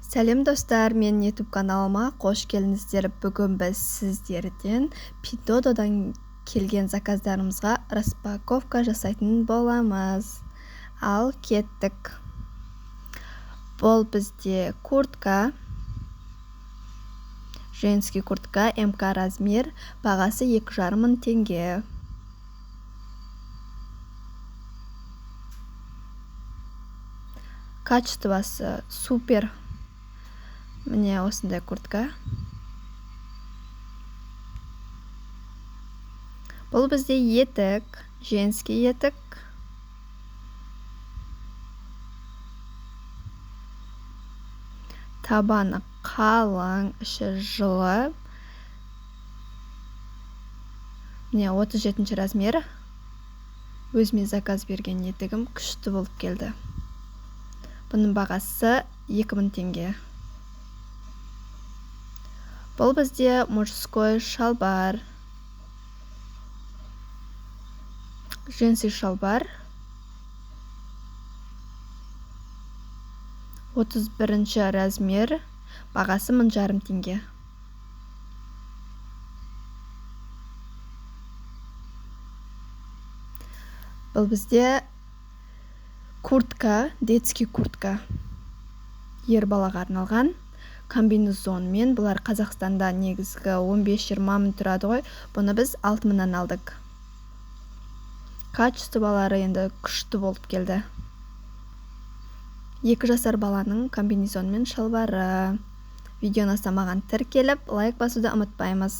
Сәлем достар, мен YouTube каналыма қош келдіңіздер. Бүгін біз сіздерден Пидододан келген заказдарымызға распаковка жасайтын боламыз. Ал кеттік. Бұл бізде куртка, женский куртка, МК размер, бағасы 2,5 мың теңге. Качествосы супер. Міне осындай куртка. Бұл бізде етік, женский етік. Табаны қалың, іші жылы. Міне 37 размер. Өзіме заказ берген етігім күшті болып келді. Бұның бағасы 2,000 теңге. Бұл бізде мужской шалбар. Женский шалбар. 31 размер. Бағасы 1,500 теңге. Бұл бізде куртка, детский куртка. Ер балаға арналған комбинезонмен. Бұлар Қазақстанда негізгі 15-20 мың тұрады ғой. Бұны біз 6 мыңнан алдық. Качестволары енді күшті болып келді. 2 жасар баланың комбинезонмен шалбары. Видеоны самаған тіркеліп, лайк басуды ұмытпаймыз.